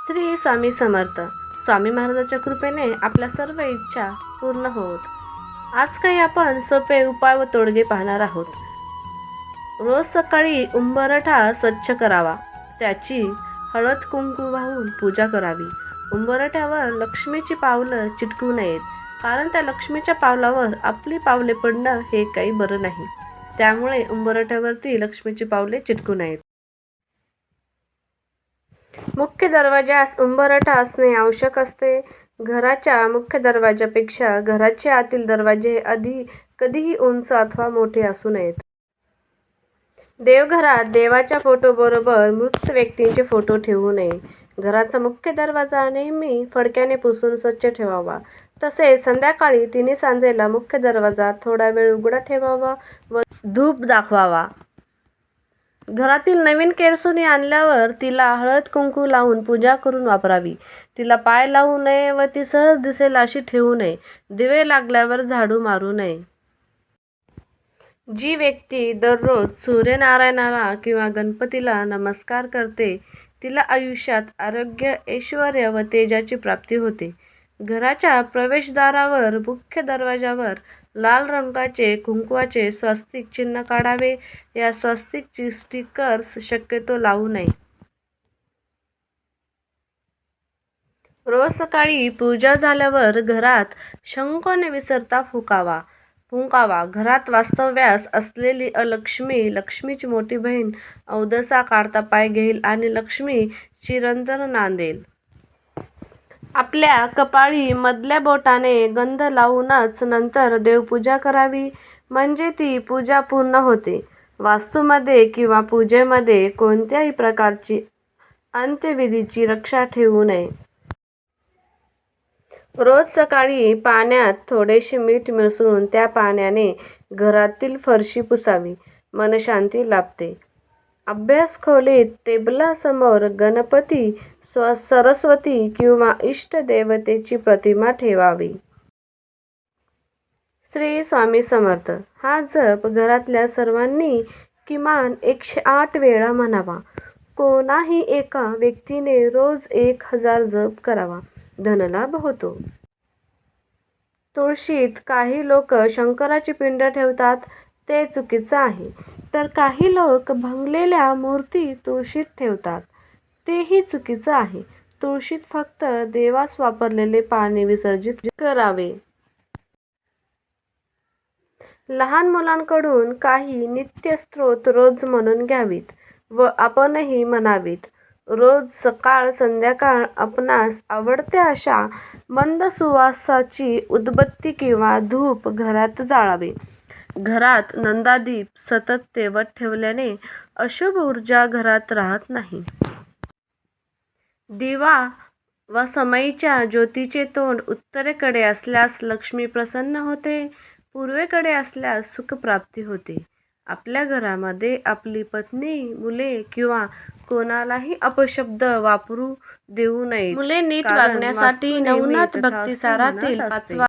श्री स्वामी समर्थ. स्वामी महाराजांच्या कृपेने आपल्या सर्व इच्छा पूर्ण होत. आज काही आपण सोपे उपाय व तोडगे पाहणार आहोत. रोज सकाळी उंबरठा स्वच्छ करावा, त्याची हळद कुंकू वाहून पूजा करावी. उंबरठ्यावर लक्ष्मीची पावलं चिटकू नयेत, कारण त्या लक्ष्मीच्या पावलावर आपली पावले पडणं हे काही बरं नाही. त्यामुळे उंबरठ्यावरती लक्ष्मीची पावले चिटकू नयेत. मुख्य दरवाजास उंबरठा असणे आवश्यक असते. घराच्या मुख्य दरवाजापेक्षा घराचे आतील दरवाजे कधीही उंच अथवा मोठे असू नयेत. देवघरात देवाच्या फोटोबरोबर मृत व्यक्तींचे फोटो ठेवू नये. घराचा मुख्य दरवाजा नेहमी फडक्याने पुसून स्वच्छ ठेवावा. तसेच संध्याकाळी तिन्ही सांजेला मुख्य दरवाजा थोडा वेळ उघडा ठेवावा व धूप दाखवावा. घरातील नवीन केरसुणी आणल्यावर तिला हळद कुंकू लावून पूजा करून वापरावी. तिला पाय लावू नये व ती सहज दिसेल अशी ठेवू नये. दिवे लागल्यावर झाडू मारू नये. जी व्यक्ती दररोज सूर्यनारायणाला किंवा गणपतीला नमस्कार करते, तिला आयुष्यात आरोग्य, ऐश्वर्य व तेजाची प्राप्ती होते. घराच्या प्रवेशद्वारावर मुख्य दरवाजावर लाल रंगाचे कुंकवाचे स्वस्तिक चिन्ह काढावे. या स्वस्तिकची स्टिकर्स शक्यतो लावू नये. रोज सकाळी पूजा झाल्यावर घरात शंख न विसरता फुंकावा. घरात वास्तव्यास असलेली लक्ष्मीची मोठी बहीण अवदसा काढता पाय घेईल आणि लक्ष्मी चिरंतन नांदेल. आपल्या कपाळी मधल्या बोटाने गंध लावूनच नंतर देवपूजा करावी, म्हणजे ती पूजा पूर्ण होते. वास्तूमध्ये किंवा पूजेमध्ये कोणत्याही प्रकारची अंत्यविधीची रक्षा ठेवू नये. रोज सकाळी पाण्यात थोडेसे मीठ मिसळून त्या पाण्याने घरातील फरशी पुसावी. मनशांती लाभते. अभ्यास खोलीत टेबलासमोर गणपती, सरस्वती किंवा इष्ट देवतेची प्रतिमा ठेवावी. श्री स्वामी समर्थ हा जप घरातल्या सर्वांनी किमान 108 वेळा म्हणावा. कोणाही एका व्यक्तीने रोज 1000 जप करावा. धनलाभ होतो. तुळशीत काही लोक शंकराची पिंड ठेवतात, ते चुकीचं आहे. तर काही लोक भंगलेल्या मूर्ती तुळशीत ठेवतात, तेही चुकीचं आहे. तुळशीत फक्त देवास वापरलेले पाणी विसर्जित करावे. लहान मुलांकडून काही नित्यस्तोत्र रोज म्हणून घ्यावीत व आपणही म्हणावीत. रोज सकाळ संध्याकाळ आपणास आवडत्या अशा मंद सुवासाची उदबत्ती किंवा धूप घरात जाळावे. घरात नंदादीप सतत तेवत ठेवल्याने अशुभ ऊर्जा घरात राहत नाही. दिवा वा समईच्या ज्योतीचे तोंड उत्तरेकडे असल्यास लक्ष्मी प्रसन्न होते. पूर्वेकडे असल्यास सुखप्राप्ती होते. आपल्या घरामध्ये आपली पत्नी, मुले किंवा कोणालाही अपशब्द वापरू देऊ नये. मुले नीट वागण्यासाठी नवनाथ भक्तिसारातील 5वा